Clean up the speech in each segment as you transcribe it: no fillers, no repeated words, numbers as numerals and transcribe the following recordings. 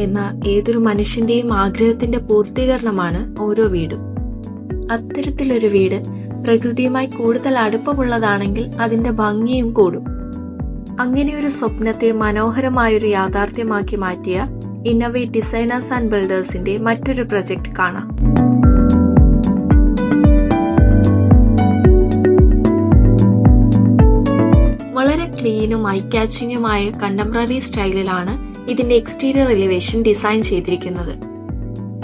എന്ന ഏതൊരു മനുഷ്യന്റെയും ആഗ്രഹത്തിന്റെ പൂർത്തീകരണമാണ് ഓരോ വീടും. അത്തരത്തിലൊരു വീട് പ്രകൃതിയുമായി കൂടുതൽ അടുപ്പമുള്ളതാണെങ്കിൽ അതിന്റെ ഭംഗിയും കൂടും. അങ്ങനെയൊരു സ്വപ്നത്തെ മനോഹരമായൊരു യാഥാർത്ഥ്യമാക്കി മാറ്റിയ ഇന്നോവേറ്റ് ഡിസൈനേഴ്സ് ആൻഡ് ബിൽഡേഴ്സിന്റെ മറ്റൊരു പ്രൊജക്ട് കാണാം. വളരെ ക്ലീനും ഐ കാച്ചിങ്ങുമായ കണ്ടംപററി സ്റ്റൈലിലാണ് ഇതിന്റെ എക്സ്റ്റീരിയർ എലിവേഷൻ ഡിസൈൻ ചെയ്തിരിക്കുന്നത്.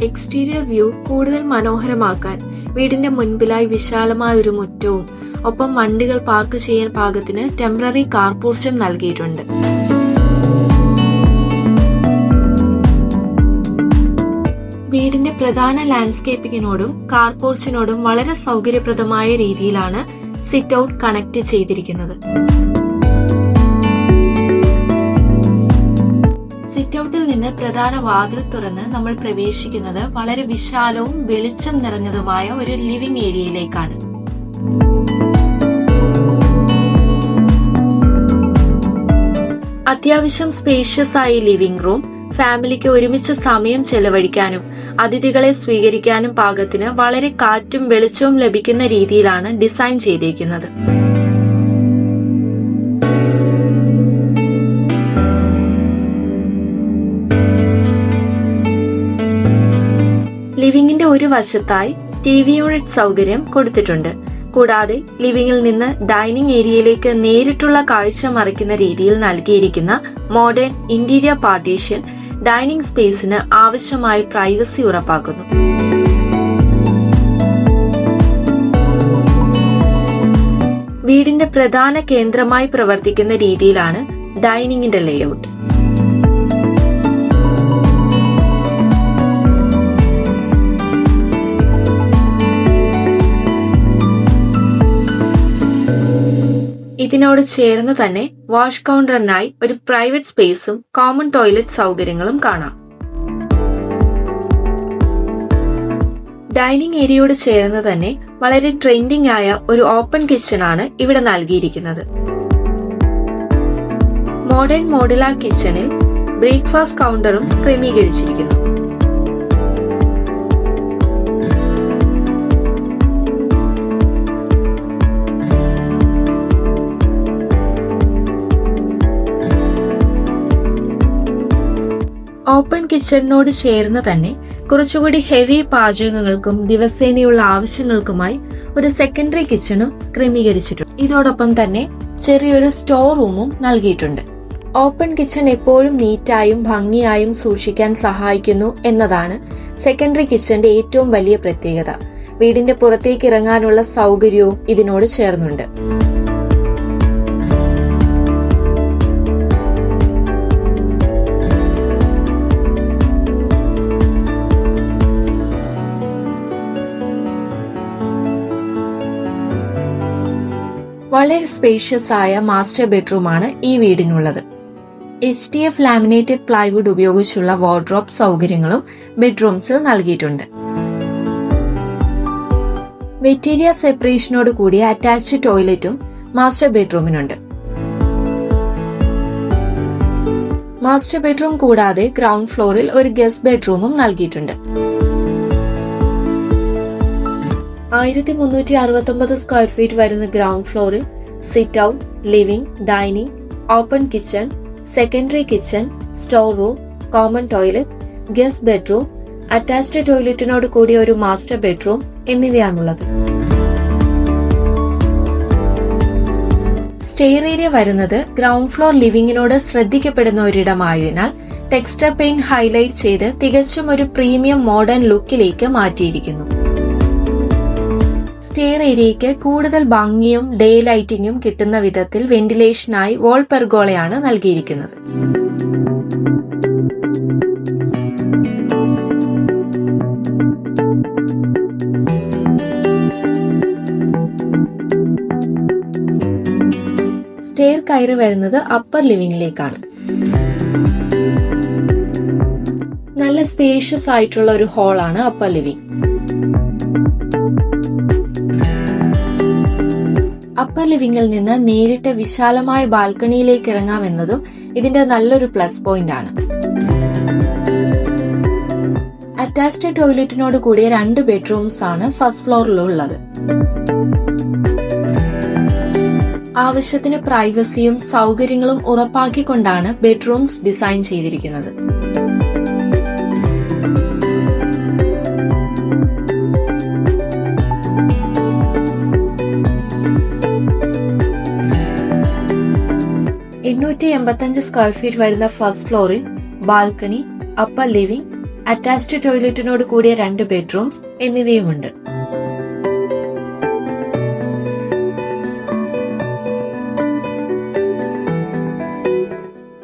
എക്സ്റ്റീരിയർ വ്യൂ കൂടുതൽ മനോഹരമാക്കാൻ വീടിന്റെ മുൻപിലായി വിശാലമായ ഒരു മുറ്റവും ഒപ്പം വണ്ടികൾ പാർക്ക് ചെയ്യാൻ പാകത്തിന് ടെമ്പററി കാർ പോർച്ചും നൽകിയിട്ടുണ്ട്. വീടിന്റെ പ്രധാന ലാൻഡ്സ്കേപ്പിങ്ങിനോടും കാർ പോർച്ചിനോടും വളരെ സൗകര്യപ്രദമായ രീതിയിലാണ് സിറ്റ് ഔട്ട് കണക്ട് ചെയ്തിരിക്കുന്നത്. സിറ്റ് ഔട്ടിൽ നിന്ന് പ്രധാന വാതിൽ തുറന്ന് നമ്മൾ പ്രവേശിക്കുന്നത് വളരെ വിശാലവും വെളിച്ചം നിറഞ്ഞതുമായ ഒരു ലിവിംഗ് ഏരിയയിലേക്കാണ്. അത്യാവശ്യം സ്പേഷ്യസ് ആയ ലിവിംഗ് റൂം ഫാമിലിക്ക് ഒരുമിച്ച് സമയം ചെലവഴിക്കാനും അതിഥികളെ സ്വീകരിക്കാനും പാകത്തിന് വളരെ കാറ്റും വെളിച്ചവും ലഭിക്കുന്ന രീതിയിലാണ് ഡിസൈൻ ചെയ്തിരിക്കുന്നത്. ലിവിംഗിന്റെ ഒരു വശത്തായി TV യൂണിറ്റ് സൗകര്യം കൊടുത്തിട്ടുണ്ട്. കൂടാതെ ലിവിംഗിൽ നിന്ന് ഡൈനിങ് ഏരിയയിലേക്ക് നേരിട്ടുള്ള കാഴ്ച മറിക്കുന്ന രീതിയിൽ നൽകിയിരിക്കുന്ന മോഡേൺ ഇന്റീരിയർ പാർട്ടീഷൻ ഡൈനിങ് സ്പേസിന് ആവശ്യമായ പ്രൈവസി ഉറപ്പാക്കുന്നു. വീടിന്റെ പ്രധാന കേന്ദ്രമായി പ്രവർത്തിക്കുന്ന രീതിയിലാണ് ഡൈനിങ്ങിന്റെ ലേഔട്ട്. ഇതിനോട് ചേർന്ന് തന്നെ വാഷ് കൗണ്ടറിനായി ഒരു പ്രൈവറ്റ് സ്പേസും കോമൺ ടോയ്ലറ്റ് സൗകര്യങ്ങളും കാണാം. ഡൈനിങ് ഏരിയയോട് ചേർന്ന് തന്നെ വളരെ ട്രെൻഡിംഗ് ആയ ഒരു ഓപ്പൺ കിച്ചൺ ആണ് ഇവിടെ നൽകിയിരിക്കുന്നത്. മോഡേൺ മോഡുലാർ കിച്ചണിൽ ബ്രേക്ക്ഫാസ്റ്റ് കൗണ്ടറും ക്രമീകരിച്ചിരിക്കുന്നു. ഓപ്പൺ കിച്ചണിനോട് ചേർന്ന് തന്നെ കുറച്ചുകൂടി ഹെവി പാചകങ്ങൾക്കും ദിവസേനയുള്ള ആവശ്യങ്ങൾക്കുമായി ഒരു സെക്കൻഡറി കിച്ചണും ക്രമീകരിച്ചിട്ടുണ്ട്. ഇതോടൊപ്പം തന്നെ ചെറിയൊരു സ്റ്റോർ റൂമും നൽകിയിട്ടുണ്ട്. ഓപ്പൺ കിച്ചൺ എപ്പോഴും നീറ്റായും ഭംഗിയായും സൂക്ഷിക്കാൻ സഹായിക്കുന്നു എന്നതാണ് സെക്കൻഡറി കിച്ചന്റെ ഏറ്റവും വലിയ പ്രത്യേകത. വീടിന്റെ പുറത്തേക്ക് ഇറങ്ങാനുള്ള സൗകര്യവും ഇതിനോട് ചേർന്നുണ്ട്. വളരെ സ്പേഷ്യസ് ആയ മാസ്റ്റർ ബെഡ്റൂമാണ് ഈ വീടിനുള്ളത്. HDF ലാമിനേറ്റഡ് പ്ലൈവുഡ് ഉപയോഗിച്ചുള്ള വാർഡ്രോബ് സൗകര്യങ്ങളും ബെഡ്റൂംസിൽ നൽകിയിട്ടുണ്ട്. വെറ്റീരിയ സെപ്പറേഷനോട് കൂടിയ അറ്റാച്ച്ഡ് ടോയ്ലറ്റും മാസ്റ്റർ ബെഡ്റൂമിനുണ്ട്. മാസ്റ്റർ ബെഡ്റൂം കൂടാതെ ഗ്രൗണ്ട് ഫ്ലോറിൽ ഒരു ഗസ്റ്റ് ബെഡ്റൂമും നൽകിയിട്ടുണ്ട്. 1369 സ്ക്വയർ ഫീറ്റ് വരുന്ന ഗ്രൗണ്ട് ഫ്ലോറിൽ sit out, living, dining, open kitchen, secondary kitchen, store room, common toilet, guest bedroom, attached ടോയ്ലറ്റിനോട് കൂടിയ ഒരു മാസ്റ്റർ ബെഡ്റൂം എന്നിവയാണുള്ളത്. സ്റ്റെയർ ഏരിയ വരുന്നത് ഗ്രൗണ്ട് ഫ്ലോർ ലിവിംഗിനോട് ശ്രദ്ധിക്കപ്പെടുന്ന ഒരിടമായതിനാൽ ടെക്സ്ചർ പെയിന്റ് ഹൈലൈറ്റ് ചെയ്ത് തികച്ചും ഒരു പ്രീമിയം മോഡേൺ ലുക്കിലേക്ക് മാറ്റിയിരിക്കുന്നു. സ്റ്റെയർ ഏരിയയ്ക്ക് കൂടുതൽ ഭംഗിയും ഡേ ലൈറ്റിംഗും കിട്ടുന്ന വിധത്തിൽ വെന്റിലേഷനായി വോൾ പെർഗോളയാണ് നൽകിയിരിക്കുന്നത്. സ്റ്റെയർ കയറി വരുന്നത് അപ്പർ ലിവിംഗിലേക്കാണ്. നല്ല സ്പേഷ്യസ് ആയിട്ടുള്ള ഒരു ഹാളാണ് അപ്പർ ലിവിംഗ്. അപ്പർ ലിവിംഗിൽ നിന്ന് നേരിട്ട് വിശാലമായ ബാൽക്കണിയിലേക്ക് ഇറങ്ങാമെന്നതും ഇതിന്റെ നല്ലൊരു പ്ലസ് പോയിന്റ് ആണ്. അറ്റാച്ച്ഡ് ടോയ്ലറ്റിനോട് കൂടിയ 2 ബെഡ്റൂംസ് ആണ് ഫസ്റ്റ് ഫ്ലോറിലുള്ളത്. ആവശ്യത്തിന് പ്രൈവസിയും സൗകര്യങ്ങളും ഉറപ്പാക്കിക്കൊണ്ടാണ് ബെഡ്റൂംസ് ഡിസൈൻ ചെയ്തിരിക്കുന്നത്. സ്ക്വയർ ഫീറ്റ് വരുന്ന ഫസ്റ്റ് ഫ്ലോറിൽ ബാൽക്കണി, അപ്പർ ലിവിംഗ്, അറ്റാച്ച്ഡ് ടോയ്ലറ്റിനോട് കൂടിയ 2 ബെഡ്റൂംസ് എന്നിവയുമുണ്ട്.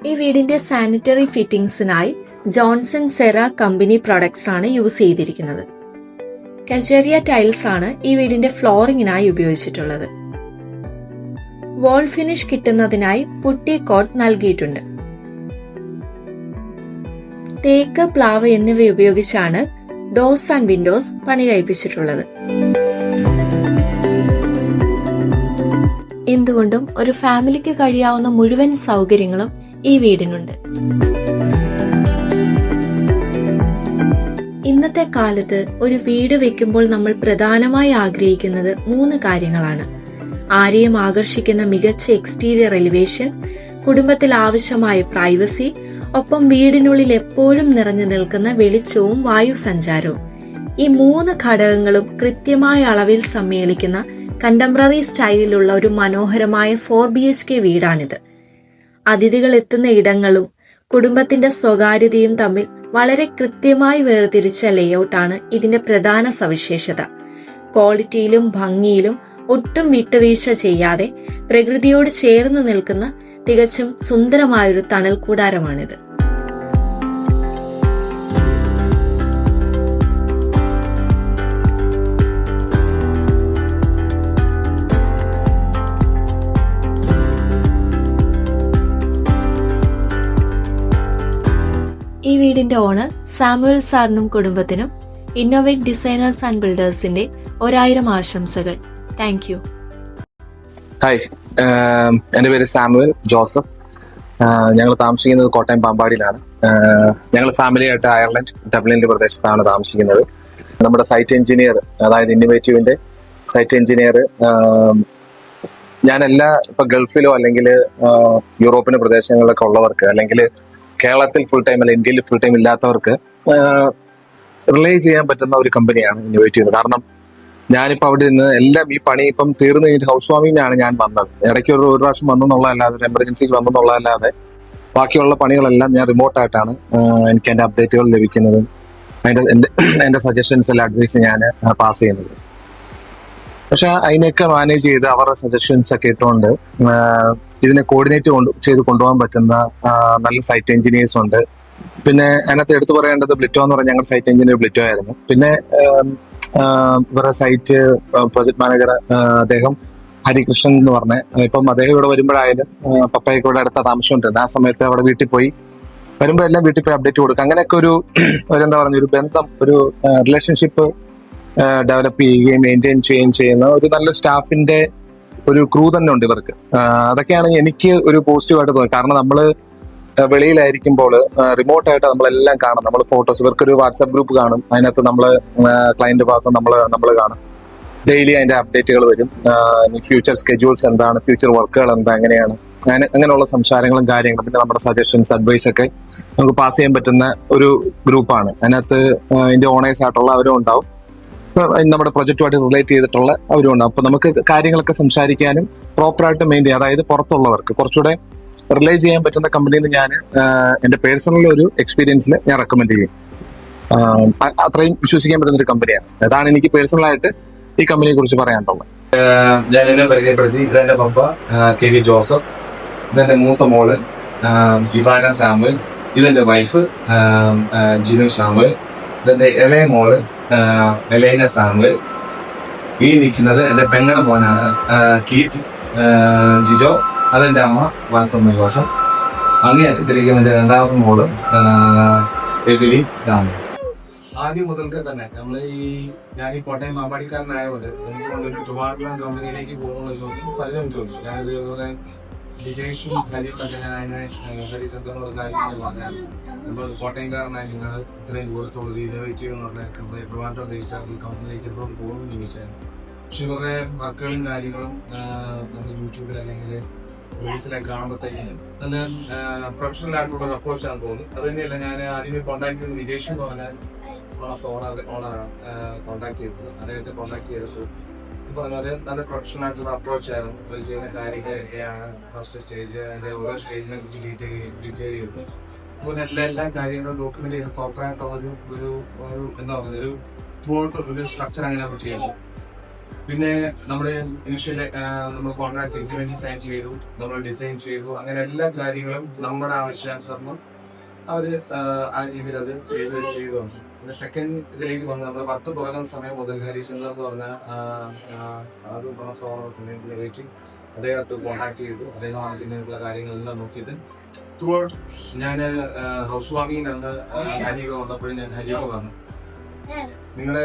ഈ വീടിന്റെ സാനിറ്ററി ഫിറ്റിംഗ്സിനായി ജോൺസൺ സെറ കമ്പനി പ്രൊഡക്ട്സ് ആണ് യൂസ് ചെയ്തിരിക്കുന്നത്. കജേറിയ ടൈൽസ് ആണ് ഈ വീടിന്റെ ഫ്ലോറിംഗിനായി ഉപയോഗിച്ചിട്ടുള്ളത്. വോൾ ഫിനിഷ് കിട്ടുന്നതിനായി പുട്ടി കോട്ട് നൽകിയിട്ടുണ്ട്. തേക്ക്, പ്ലാവ് എന്നിവ ഉപയോഗിച്ചാണ് ഡോർസ് ആൻഡ് വിൻഡോസ് പണി കഴിപ്പിച്ചിട്ടുള്ളത്. എന്തുകൊണ്ടും ഒരു ഫാമിലിക്ക് കഴിയാവുന്ന മുഴുവൻ സൗകര്യങ്ങളും ഈ വീടിനുണ്ട്. ഇന്നത്തെ കാലത്ത് ഒരു വീട് വെക്കുമ്പോൾ നമ്മൾ പ്രധാനമായി ആഗ്രഹിക്കുന്നത് 3 കാര്യങ്ങളാണ്. ആരെയും ആകർഷിക്കുന്ന മികച്ച എക്സ്റ്റീരിയർ എലിവേഷൻ, കുടുംബത്തിൽ ആവശ്യമായ പ്രൈവസി, ഒപ്പം വീടിനുള്ളിൽ എപ്പോഴും നിറഞ്ഞു നിൽക്കുന്ന വെളിച്ചവും വായു സഞ്ചാരവും. ഈ 3 ഘടകങ്ങളും കൃത്യമായ അളവിൽ സമ്മേളിക്കുന്ന കണ്ടംപററി സ്റ്റൈലിലുള്ള ഒരു മനോഹരമായ 4 BHK വീടാണിത്. അതിഥികൾ എത്തുന്ന ഇടങ്ങളും കുടുംബത്തിന്റെ സ്വകാര്യതയും തമ്മിൽ വളരെ കൃത്യമായി വേർതിരിച്ച ലേഔട്ടാണ് ഇതിന്റെ പ്രധാന സവിശേഷത. ക്വാളിറ്റിയിലും ഭംഗിയിലും ഒട്ടും വിട്ടുവീഴ്ച ചെയ്യാതെ പ്രകൃതിയോട് ചേർന്ന് നിൽക്കുന്ന തികച്ചും സുന്ദരമായൊരു തണൽ കൂടാരമാണിത്. ഈ വീടിന്റെ ഓണർ സാമുവൽ സാറിനും കുടുംബത്തിനും ഇന്നോവേറ്റ് ഡിസൈനേഴ്സ് ആൻഡ് ബിൽഡേഴ്സിന്റെ 1000 ആശംസകൾ. Thank you. ഹായ്, എൻ്റെ പേര് സാമുവൽ ജോസഫ്. ഞങ്ങൾ താമസിക്കുന്നത് കോട്ടയം പാമ്പാടിയിലാണ്. ഞങ്ങൾ ഫാമിലിയായിട്ട് അയർലൻഡ് ഡബ്ലിനിലെ പ്രദേശത്താണ് താമസിക്കുന്നത്. നമ്മുടെ സൈറ്റ് എഞ്ചിനീയർ, അതായത് ഇന്നോവേറ്റീവിന്റെ സൈറ്റ് എഞ്ചിനീയർ, ഇപ്പൊ ഗൾഫിലോ അല്ലെങ്കിൽ യൂറോപ്പിന്റെ പ്രദേശങ്ങളിലൊക്കെ ഉള്ളവർക്ക്, അല്ലെങ്കിൽ കേരളത്തിൽ ഫുൾ ടൈം അല്ലെങ്കിൽ ഇന്ത്യയിൽ ഫുൾ ടൈം ഇല്ലാത്തവർക്ക് റിലേ ചെയ്യാൻ പറ്റുന്ന ഒരു കമ്പനിയാണ് ഇന്നോവേറ്റീവ്. കാരണം ഞാനിപ്പോ അവിടെ നിന്ന് എല്ലാം ഈ പണി ഇപ്പം തീർന്നു കഴിഞ്ഞിട്ട് ഹൗസ് വാമിങ്ങിനാണ് ഞാൻ വന്നത്. ഇടയ്ക്ക് ഒരു പ്രാവശ്യം വന്നെന്നുള്ളതല്ലാതെ, ഒരു എമർജൻസിക്ക് വന്നെന്നുള്ളതല്ലാതെ ബാക്കിയുള്ള പണികളെല്ലാം ഞാൻ റിമോട്ടായിട്ടാണ് എനിക്ക് എൻ്റെ അപ്ഡേറ്റുകൾ ലഭിക്കുന്നതും എൻ്റെ സജഷൻസ് എല്ലാം അഡ്വൈസ് ഞാൻ പാസ് ചെയ്യുന്നത്. പക്ഷെ അതിനെയൊക്കെ മാനേജ് ചെയ്ത് അവരുടെ സജഷൻസ് ഒക്കെ ഇട്ടുകൊണ്ട് ഇതിനെ കോർഡിനേറ്റ് ചെയ്ത് കൊണ്ടുപോകാൻ പറ്റുന്ന നല്ല സൈറ്റ് എഞ്ചിനീയേഴ്സ് ഉണ്ട്. പിന്നെ അതിനകത്ത് എടുത്തു പറയേണ്ടത് ബ്ലിറ്റോ എന്ന് പറഞ്ഞാൽ ഞങ്ങളുടെ സൈറ്റ് എഞ്ചിനീയർ ബ്ലിറ്റോ ആയിരുന്നു. പിന്നെ ഇവരുടെ സൈറ്റ് പ്രൊജക്ട് മാനേജർ അദ്ദേഹം ഹരികൃഷ്ണൻ എന്ന് പറഞ്ഞ, ഇപ്പം അദ്ദേഹം ഇവിടെ വരുമ്പോഴായാലും പപ്പയൊക്കെ ഇവിടെ അടുത്ത താമസിച്ചുകൊണ്ടിരുന്നത്. ആ സമയത്ത് അവിടെ വീട്ടിൽ പോയി വരുമ്പോൾ എല്ലാം വീട്ടിൽ പോയി അപ്ഡേറ്റ് കൊടുക്കുക. അങ്ങനെയൊക്കെ ഒരു എന്താ പറയുക, ഒരു ബന്ധം, ഒരു റിലേഷൻഷിപ്പ് ഡെവലപ്പ് ചെയ്യുകയും മെയിൻറ്റെയിൻ ചെയ്യുകയും ചെയ്യുന്ന ഒരു നല്ല സ്റ്റാഫിന്റെ ഒരു ക്രൂ തന്നെ ഉണ്ട് ഇവർക്ക്. അതൊക്കെയാണ് എനിക്ക് ഒരു പോസിറ്റീവായിട്ട് തോന്നി. കാരണം നമ്മള് വെളിയിലായിരിക്കുമ്പോൾ റിമോട്ടായിട്ട് നമ്മളെല്ലാം കാണും. നമ്മൾ ഫോട്ടോസ്, ഇവർക്കൊരു വാട്സാപ്പ് ഗ്രൂപ്പ് കാണും, അതിനകത്ത് നമ്മള് ക്ലയന്റ് ഭാഗത്ത് നമ്മൾ കാണും. ഡെയിലി അതിന്റെ അപ്ഡേറ്റുകൾ വരും. ഫ്യൂച്ചർ സ്കെഡ്യൂൾസ് എന്താണ്, ഫ്യൂച്ചർ വർക്കുകൾ എന്താ, എങ്ങനെയാണ്, അങ്ങനെയുള്ള സംസാരങ്ങളും കാര്യങ്ങളും, പിന്നെ നമ്മുടെ സജഷൻസ്, അഡ്വൈസ് ഒക്കെ നമുക്ക് പാസ് ചെയ്യാൻ പറ്റുന്ന ഒരു ഗ്രൂപ്പാണ്. അതിനകത്ത് ഇതിന്റെ ഓണേഴ്സ് ആയിട്ടുള്ള അവരും ഉണ്ടാവും, നമ്മുടെ പ്രൊജക്റ്റുമായിട്ട് റിലേറ്റ് ചെയ്തിട്ടുള്ള അവരും ഉണ്ടാവും. അപ്പൊ നമുക്ക് കാര്യങ്ങളൊക്കെ സംസാരിക്കാനും പ്രോപ്പറായിട്ട് മെയിൻറ്റെയിൻ, അതായത് പുറത്തുള്ളവർക്ക് കുറച്ചുകൂടെ റിലേ ചെയ്യാൻ പറ്റുന്ന കമ്പനിന്ന് ഞാൻ എന്റെ പേഴ്സണൽ ഒരു എക്സ്പീരിയൻസിൽ ഞാൻ റെക്കമെൻഡ് ചെയ്യും. അത്രയും വിശ്വസിക്കാൻ പറ്റുന്ന ഒരു കമ്പനിയാണ്. അതാണ് എനിക്ക് പേഴ്സണലായിട്ട് ഈ കമ്പനിയെ കുറിച്ച് പറയാനുള്ളത്. ഞാൻ എന്നെ പരിചയപ്പെടുത്തി. ഇതെന്റെ പപ്പ കെ വി ജോസഫ്, ഇതെന്റെ മൂത്ത മോള് ഇവാന സാമുവൽ, ഇതെന്റെ വൈഫ് ജിനു സാമുവൽ, ഇതെന്റെ ഇളയ മോള് എലൈന സാമുവൽ. ഈ നിൽക്കുന്നത് എന്റെ പെങ്ങളുടെ മോനാണ് കീത്ത് ജിജോ, അതെന്റെ അമ്മ വാസമ്മ ജോസഫ്. അങ്ങനെ എത്തിരിക്കുന്ന എന്റെ രണ്ടാമത്തെ മോള് എബിലി സാമുവൽ. ആദ്യം മുതൽക്ക് തന്നെ ഞാൻ ഈ കോട്ടയം മാമ്പാടിക്കാരനായതുകൊണ്ട് എനിക്ക് കൊണ്ടൊരു ട്രിവാൻഡ്രം കമ്പനിയിലേക്ക് പോകുന്ന ചോദ്യം പലരും ചോദിച്ചു. ഞാനിത് വിജേഷും ഹരീസൊക്കെ ഞാൻ ഹരീസെന്ന് പറഞ്ഞാൽ നമ്മൾ കോട്ടയംകാരനായി നിങ്ങൾ ഇത്രയും ദൂരത്തോളം ഇന്നോവേറ്റീവ് എന്ന് പറഞ്ഞാൽ ട്രിവാൻഡ്രം കമ്പനിയിലേക്ക് എപ്പോഴും പോകുമെന്ന് ചോദിച്ചായിരുന്നു. പക്ഷെ ഇവരുടെ വർക്കുകളും കാര്യങ്ങളും നമ്മൾ യൂട്യൂബിൽ അല്ലെങ്കിൽ റീൽസിലൊക്കെ കാണുമ്പോഴത്തേക്ക് നല്ല പ്രൊഫഷണൽ ആയിട്ടുള്ള ഒരു അപ്രോച്ചാണെന്ന് തോന്നുന്നു. അത് തന്നെയല്ല, ഞാൻ ആദ്യമേ കോൺടാക്ട് ചെയ്തത് വിജേഷ് എന്ന് പറഞ്ഞാൽ ഓണറാണ് കോൺടാക്ട് ചെയ്തത്. അദ്ദേഹത്തെ കോൺടാക്ട് ചെയ്തപ്പോൾ പറഞ്ഞാൽ നല്ല പ്രൊഫഷണൽ ആയിട്ടുള്ള അപ്രോച്ച് ആയിരുന്നു. അവർ ചെയ്യുന്ന കാര്യങ്ങളൊക്കെയാണ് ഫസ്റ്റ് സ്റ്റേജ്, അതിൻ്റെ ഓരോ സ്റ്റേജിനെ കുറിച്ച് ഡീറ്റെയിൽ ചെയ്തത്. അതുപോലെ എല്ലാ കാര്യങ്ങളും ഡോക്യുമെന്റ് ചെയ്ത് പ്രോപ്പറായിട്ടുള്ള ഒരു എന്താ പറയുക ഒരു ത്രൂ ഔട്ട് ഒരു സ്ട്രക്ചർ അങ്ങനെ അവർ ചെയ്യുന്നു. പിന്നെ നമ്മുടെ ഇനിഷ്യൽ നമ്മൾ കോൺട്രാക്ട് എഗ്രിമെന്റ് സൈൻ ചെയ്തു, നമ്മൾ ഡിസൈൻ ചെയ്തു, അങ്ങനെ എല്ലാ കാര്യങ്ങളും നമ്മുടെ ആവശ്യാനുസരണം അവര് ആ രീതിയിൽ അത് ചെയ്തു വന്നു. പിന്നെ സെക്കൻഡ് ഇതിലേക്ക് വന്ന് നമ്മുടെ വർക്ക് തുടങ്ങുന്ന സമയം മുതൽ ഹരീശ്ചന്ദ്രൻ എന്ന് പറഞ്ഞ അത് വെയിറ്റ് അദ്ദേഹത്തെ കോൺടാക്ട് ചെയ്തു. അദ്ദേഹമാണ് പിന്നെയുള്ള കാര്യങ്ങളെല്ലാം നോക്കിയത്. ത്രൂ ഔട്ട് ഞാൻ ഹൗസ് വാമിങ്ങിൽ അന്ന് ഹരിയൊക്കെ വന്നപ്പോഴും ഞാൻ ഹരിയൊക്കെ വന്നു. നിങ്ങളുടെ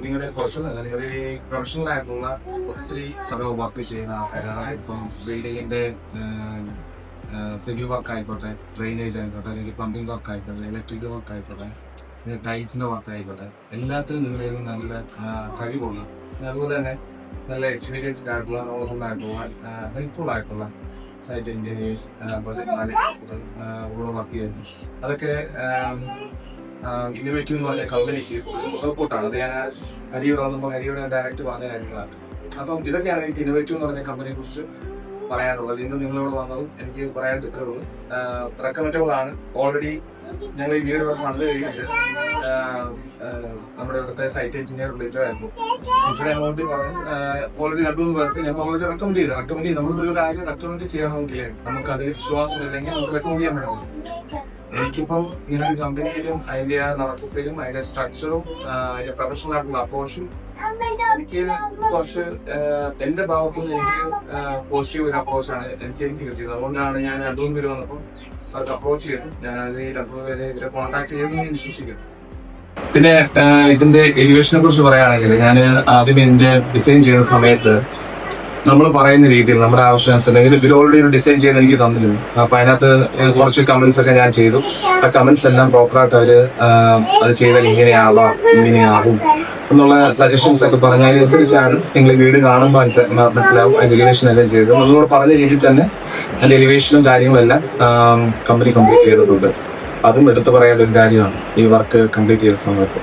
നിങ്ങളുടെ ഈ പ്രൊഫഷണൽ ആയിട്ടുള്ള ഒത്തിരി സമയം വർക്ക് ചെയ്യുന്ന ആൾക്കാരാണ്. ഇപ്പം ബിൽഡിങ്ങിന്റെ സിവിൽ വർക്ക് ആയിക്കോട്ടെ, ഡ്രെയിനേജ് ആയിക്കോട്ടെ, അല്ലെങ്കിൽ പമ്പിംഗ് വർക്ക് ആയിക്കോട്ടെ, ഇലക്ട്രിക്കൽ വർക്ക് ആയിക്കോട്ടെ, ടൈൽസിന്റെ വർക്ക് ആയിക്കോട്ടെ, എല്ലാത്തിനും നിങ്ങളിൽ നല്ല കഴിവുള്ള, അതുപോലെ തന്നെ നല്ല എക്സ്പീരിയൻസ്ഡ് ആയിട്ടുള്ള, നോളജബിൾ ആയിട്ടുള്ള, ഹെൽപ്ഫുൾ ആയിട്ടുള്ള site engineers, project managers work ചെയ്യുന്നു. അതൊക്കെ ഇന്നോവേറ്റീവ് എന്ന് പറഞ്ഞ കമ്പനിക്ക് സപ്പോർട്ടാണ്. അത് ഞാൻ ഹരിയോട് വന്നപ്പോൾ ഹരിയോട് ഡയറക്റ്റ് പറഞ്ഞ കാര്യങ്ങളാണ്. അപ്പം ഇതൊക്കെയാണ് എനിക്ക് ഇന്നോവേറ്റീവ് എന്ന് പറഞ്ഞ കമ്പനിയെ കുറിച്ച് പറയാനുള്ളത്. ഇന്ന് നിങ്ങളോട് വന്നതും എനിക്ക് പറയാനായിട്ട് ഇത്രേ ഉള്ളൂ. റെക്കമെൻഡബിൾ ആണ്. ഓൾറെഡി ഞങ്ങൾ ഈ വീട് വന്ന് വന്നു കഴിഞ്ഞിട്ട് നമ്മുടെ ഇവിടുത്തെ സൈറ്റ് എഞ്ചിനീയർ വിളിച്ചായിരുന്നു. ഇവിടെ എമൗണ്ട് പറഞ്ഞു ഓൾറെഡി 2-3 പേർക്ക് ഞങ്ങൾ ഓൾറെഡി റെക്കമെൻഡ് ചെയ്ത് നമ്മളൊരു കാര്യം റെക്കമെൻഡ് ചെയ്യണമെങ്കിൽ നമുക്ക് അതിൽ വിശ്വാസം ഇല്ലെങ്കിൽ നമുക്ക് റെക്കമെൻഡ് ചെയ്യാൻ പറ്റും. എനിക്കിപ്പം ഇങ്ങനൊരു കമ്പനിയിലും അതിന്റെ നടത്തിപ്പിലും അതിന്റെ സ്ട്രക്ചറും അതിന്റെ പ്രൊഫഷണൽ ആയിട്ടുള്ള അപ്രോച്ചും എനിക്ക് കുറച്ച് എന്റെ ഭാഗത്തുനിന്ന് എനിക്ക് പോസിറ്റീവ് ഒരു അപ്രോച്ചാണ് എനിക്ക് കിട്ടിയത്. അതുകൊണ്ടാണ് ഞാൻ 2-3 പേര് വന്നപ്പോൾ അവർക്ക് അപ്രോച്ച് ചെയ്തു. ഞാൻ അത് 2-3 പേരെ ഇവരെ കോൺടാക്ട് ചെയ്തെന്ന് ഞാൻ വിശ്വസിക്കുന്നു. പിന്നെ ഇതിന്റെ എലിവേഷനെ കുറിച്ച് പറയുകയാണെങ്കിൽ ഞാൻ ആദ്യം ഇതിന്റെ ഡിസൈൻ ചെയ്യുന്ന സമയത്ത് നമ്മൾ പറയുന്ന രീതിയിൽ നമ്മുടെ ആവശ്യാനുസരണം ഇവർ ഓൾറെഡി ഒരു ഡിസൈൻ ചെയ്ത് എനിക്ക് തന്നിരുന്നു. അപ്പൊ അതിനകത്ത് കുറച്ച് കമന്റ്സ് ഒക്കെ ഞാൻ ചെയ്തു. ആ കമന്റ്സ് എല്ലാം പ്രോപ്പറായിട്ട് അവര് അത് ചെയ്താൽ ഇങ്ങനെയാവാം, ഇങ്ങനെയാകും എന്നുള്ള സജഷൻസ് ഒക്കെ പറഞ്ഞ അതിനനുസരിച്ചാണ് നിങ്ങൾ വീട് കാണുമ്പോൾ മനസ്സിലാവും അതിന്റെ എലിവേഷൻ എല്ലാം ചെയ്തത്. നമ്മളോട് പറഞ്ഞ രീതിയിൽ തന്നെ അതിന്റെ എലിവേഷനും കാര്യങ്ങളും എല്ലാം കമ്പനി കംപ്ലീറ്റ് ചെയ്തിട്ടുണ്ട്. അതും എടുത്തു പറയേണ്ട ഒരു കാര്യമാണ് ഈ വർക്ക് കംപ്ലീറ്റ് ചെയ്ത സമയത്ത്.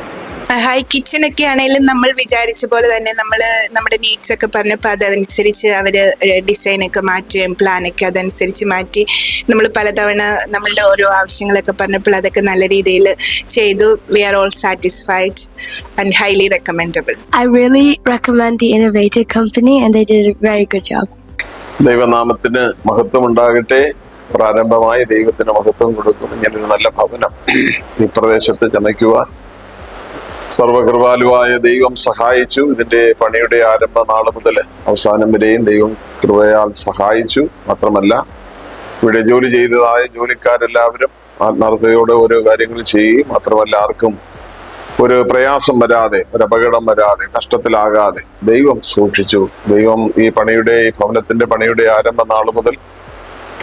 ഹായ്, കിച്ചണൊക്കെ ആണെങ്കിലും നമ്മൾ വിചാരിച്ച പോലെ തന്നെ നമ്മൾ നമ്മുടെ നീഡ്സ് ഒക്കെ പറഞ്ഞപ്പോൾ അതനുസരിച്ച് അവർ ഡിസൈനൊക്കെ മാറ്റുകയും പ്ലാനൊക്കെ അതനുസരിച്ച് മാറ്റി നമ്മൾ പലതവണ നമ്മളുടെ ഓരോ ആവശ്യങ്ങളൊക്കെ പറഞ്ഞപ്പോൾ അതൊക്കെ നല്ല രീതിയിൽ ചെയ്തു. We are all satisfied and highly recommendable. I really recommend the Innovative company and they did a very good job. ദൈവനാമത്തിന് മഹത്വം ഉണ്ടാകട്ടെ. പ്രാരംഭമായി ദൈവത്തിന് മഹത്വം കൊടുക്കും. ഇങ്ങനൊരു നല്ല ഭവനം ഈ പ്രദേശത്ത് ചമയ്ക്കുവാൻ സർവകൃപാലുവായ ദൈവം സഹായിച്ചു. ഇതിന്റെ പണിയുടെ ആരംഭ നാള് മുതൽ അവസാനം വരെയും ദൈവം കൃപയാൽ സഹായിച്ചു. മാത്രമല്ല ഇവിടെ ജോലി ചെയ്തതായ ജോലിക്കാരെല്ലാവരും ആത്മാർത്ഥതയോടെ ഓരോ കാര്യങ്ങൾ ചെയ്യുകയും മാത്രമല്ല ആർക്കും ഒരു പ്രയാസം വരാതെ, ഒരു അപകടം വരാതെ, കഷ്ടത്തിലാകാതെ ദൈവം സൂക്ഷിച്ചു. ദൈവം ഈ ഭവനത്തിന്റെ പണിയുടെ ആരംഭ നാള് മുതൽ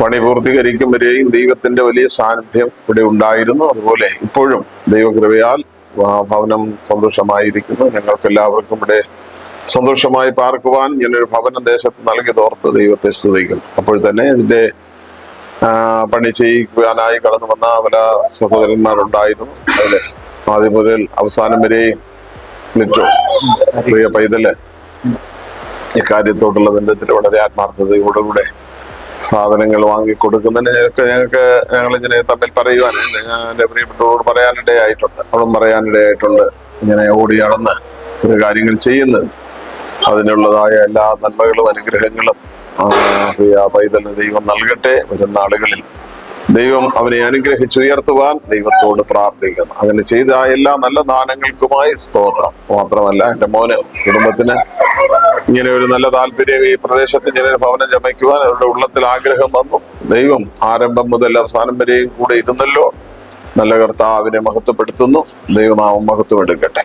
പണി പൂർത്തീകരിക്കും വരെയും ദൈവത്തിന്റെ വലിയ സാന്നിധ്യം ഇവിടെ ഉണ്ടായിരുന്നു. അതുപോലെ ഇപ്പോഴും ദൈവകൃപയാൽ ഭവനം സന്തോഷമായിരിക്കുന്നു. ഞങ്ങൾക്ക് എല്ലാവർക്കും ഇവിടെ സന്തോഷമായി പാർക്കുവാൻ ഇങ്ങനൊരു ഭവനം ദേശത്ത് നൽകിയതോർത്ത് ദൈവത്തെ സ്തുതിക്കുന്നു. അപ്പോൾ തന്നെ ഇതിന്റെ പണി ചെയ്യിക്കുവാനായി കടന്നു വന്ന പല സഹോദരന്മാരുണ്ടായിരുന്നു. അതില് ആദ്യം മുതൽ അവസാനം വരെയും പ്രിയ പൈതല് ഇക്കാര്യത്തോടുള്ള ബന്ധത്തിൽ വളരെ ആത്മാർത്ഥതയോടുകൂടെ സാധനങ്ങൾ വാങ്ങിക്കൊടുക്കുന്നതിനൊക്കെ ഞങ്ങളിങ്ങനെ തമ്മിൽ പറയുവാൻ എന്റെ പ്രിയപ്പെട്ടവരോട് പറയാനിടയായിട്ടുണ്ട്. അവളും പറയാനിടയായിട്ടുണ്ട്. ഇങ്ങനെ ഓടി നടന്ന് ഒരു കാര്യങ്ങൾ ചെയ്യുന്നത് അതിനുള്ളതായ എല്ലാ നന്മകളും അനുഗ്രഹങ്ങളും പ്രിയ പൈതലിന് ദൈവം നൽകട്ടെ. വരുന്ന ആളുകളിൽ ദൈവം അവനെ അനുഗ്രഹിച്ചുയർത്തുവാൻ ദൈവത്തോട് പ്രാർത്ഥിക്കുന്നു. അങ്ങനെ ചെയ്ത എല്ലാ നല്ല ദാനങ്ങൾക്കുമായി സ്തോത്രം. മാത്രമല്ല എന്റെ മോന് കുടുംബത്തിന് ഇങ്ങനെ ഒരു നല്ല താല്പര്യം ഈ പ്രദേശത്ത് ഇങ്ങനെ ഒരു ഭവനം ചമയ്ക്കുവാൻ അവരുടെ ഉള്ളത്തിൽ ആഗ്രഹം വന്നു. ദൈവം ആരംഭം മുതൽ അവസാനം വരെയും കൂടെ ഇരുന്നല്ലോ. നല്ല കർത്താവിനെ മഹത്വപ്പെടുത്തുന്നു. ദൈവനാമം മഹത്വം എടുക്കട്ടെ.